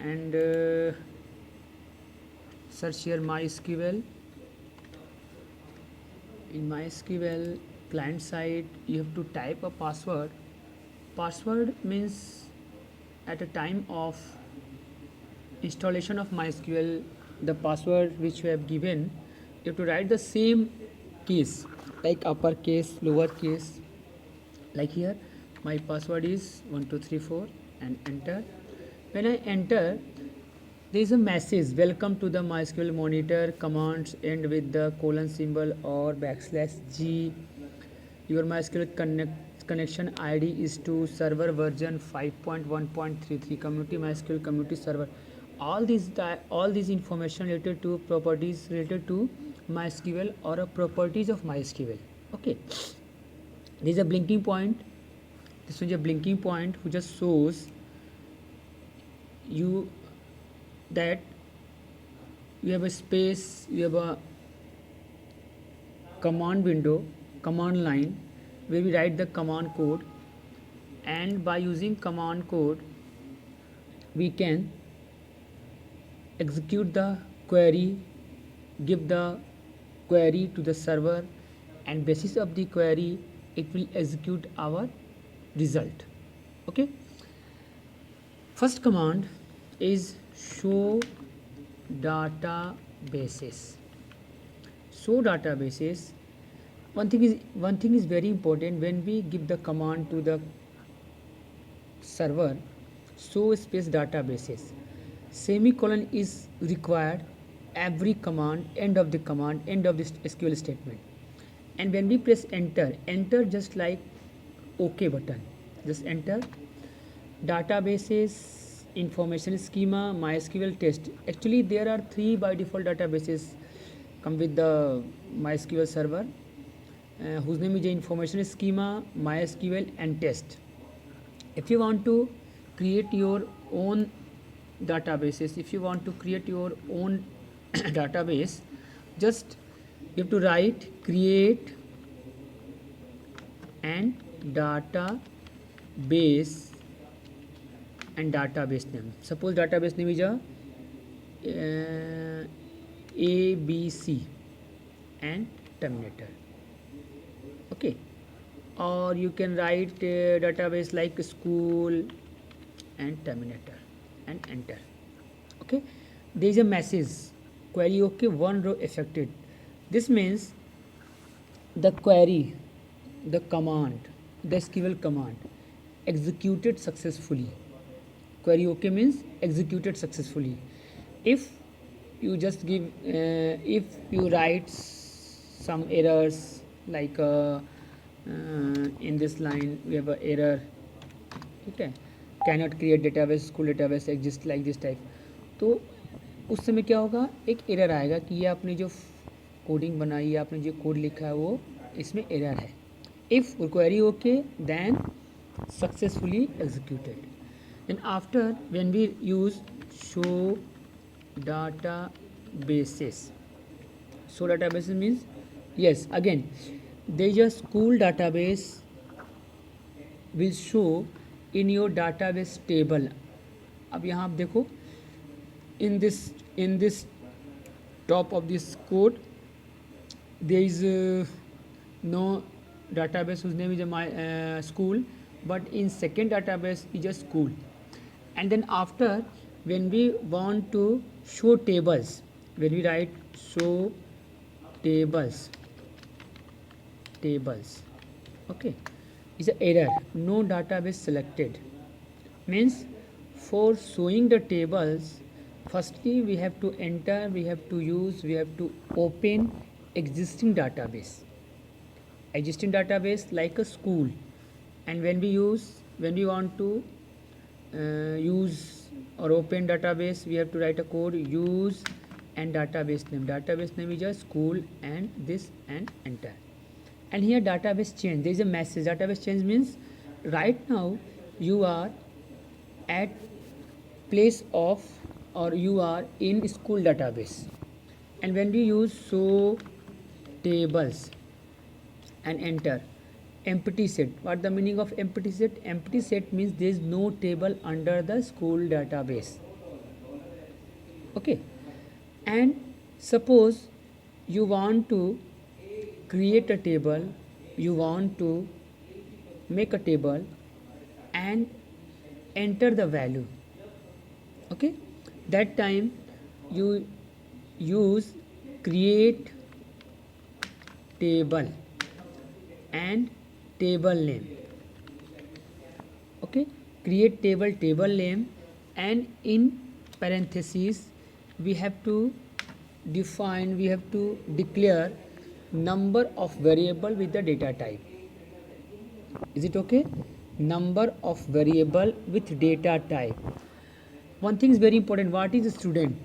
and search here MySQL. In MySQL client side, you have to type a password. Password means at a time of installation of MySQL, the password which you have given, you have to write the same keys like uppercase, lowercase. Like here, my password is 1234 and enter. When I enter, there is a message, welcome to the MySQL monitor. Commands end with the colon symbol or \G. Your MySQL connection ID is to server version 5.1.33 community MySQL community server. All these information related to properties related to MySQL or properties of MySQL. Okay, there is a blinking point. This is a blinking point which just shows you that you have a space, you have a command window, command line where we write the command code, and by using command code we can execute the query, give the query to the server, and basis of the query it will execute our result. Okay, first command is show databases. Show databases, one thing is very important. When we give the command to the server, show space databases, semicolon is required every command, end of the command, end of this SQL statement. And when we press enter just like OK button, just enter. Databases, information schema, MySQL test. Actually there are 3 by default databases come with the MySQL server, whose name is information schema, MySQL and test. If you want to create your own databases, if you want to create your own database, just you have to write create and database and database name. Suppose database name is ABC and terminator. Okay, or you can write database like school and terminator and enter. Okay, there is a message query okay, one row affected. This means the query, the command, the SQL command executed successfully. Query okay means executed successfully. If you just give if you write some errors like in this line we have an error, okay, cannot create database, school database exist like this type, तो उस समय क्या होगा, एक error आएगा कि ये आपने जो कोडिंग बनाई है, आपने जो कोड लिखा है वो इसमें एरर है. If query okay then successfully executed. And after when we use show databases, so databases means yes, again there is a school database will show in your database table. अब यहाँ आप देखो in this top of this code there is no database whose name is my school, but in second database is a school. And then after when we want to show tables, when we write show tables, okay, is an error, no database selected. Means for showing the tables, firstly we have to enter, we have to open existing database like a school. And when we want to use or open database, we have to write a code use and database name is a school and this and enter. And here database change, there is a message. Database change means right now you are at place of or you are in school database. And when we use show tables and enter, empty set. What the meaning of empty set? Empty set means there is no table under the school database. Okay, and suppose you want to create a table, you want to make a table and enter the value. Okay, that time you use create table and table name. Okay, create table name, and in parentheses we have to declare number of variable with the data type. Is it okay? Number of variable with data type. One thing is very important. What is a student?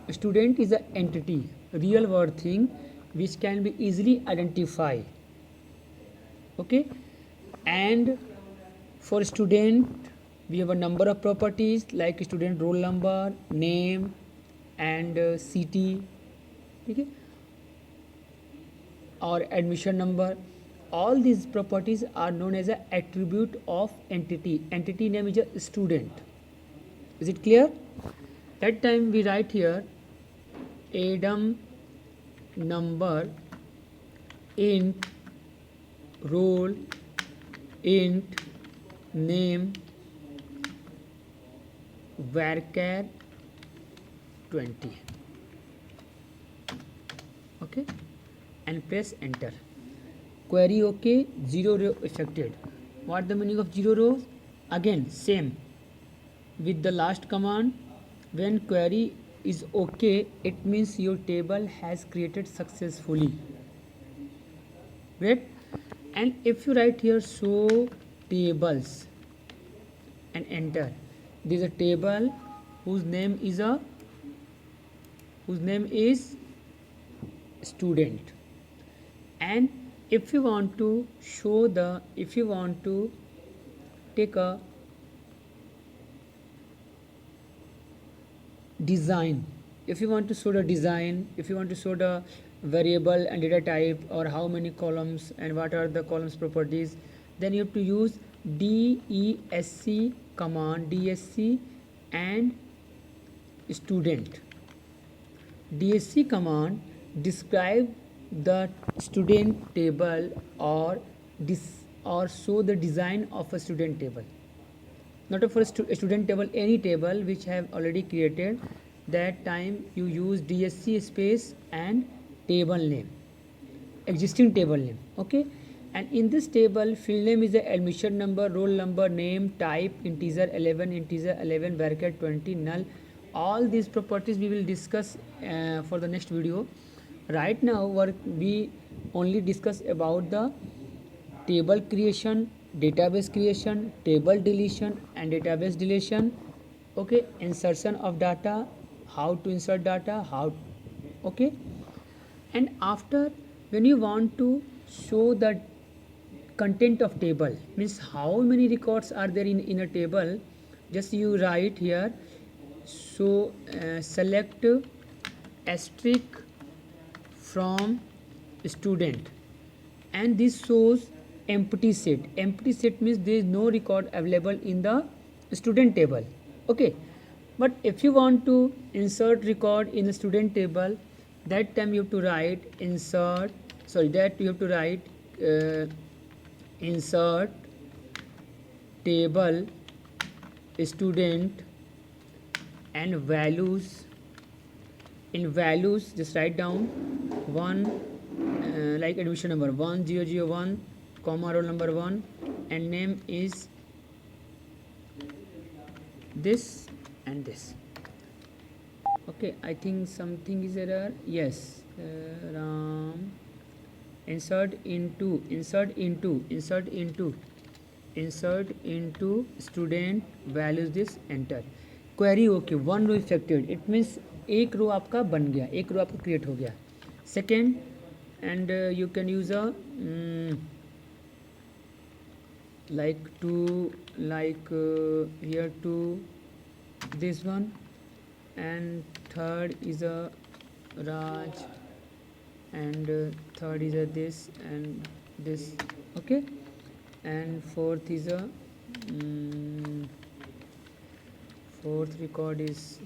A student is an entity, real world thing which can be easily identified. Okay, and for student we have a number of properties like student roll number, name, and CT. Okay, or admission number. All these properties are known as an attribute of entity. Entity name is a student. Is it clear? That time we write here Adam number int roll int name varchar 20. Okay, and press enter. Query okay, 0 row affected. What the meaning of 0 rows? Again same with the last command. When query is okay, it means your table has created successfully. Wait, and if you write here show tables and enter, there is a table whose name is student. And if you want to take a design, if you want to show the design, if you want to show the variable and data type, or how many columns and what are the columns properties, then you have to use DESC command, DSC and student. DSC command describe the student table or show the design of a student table. Not for a student table, any table which have already created. That time you use DSC space and table name, existing table name. Okay, and in this table field name is the admission number, roll number, name, type integer 11, varchar 20, null. All these properties we will discuss for the next video. Right now we only discuss about the table creation, database creation, table deletion and database deletion. Okay, insertion of data, how to insert data, how. Okay, and after, when you want to show the content of table, means how many records are there in a table, just you write here. So select asterisk from student, and this shows empty set. Empty set means there is no record available in the student table. Okay, but if you want to insert record in the student table, that time you have to write insert table student and values. In values just write down one, like admission number 1001, comma roll number 1, and name is this and this. Okay, I think something is error. Yes, Ram. Insert into student values this, enter. Query okay, one row affected. It means एक रो आपका बन गया, एक रो आपका create हो गया. Second, and you can use a like here to this one, and third is a Raj, and third is a this and this. Okay, and fourth is a fourth record is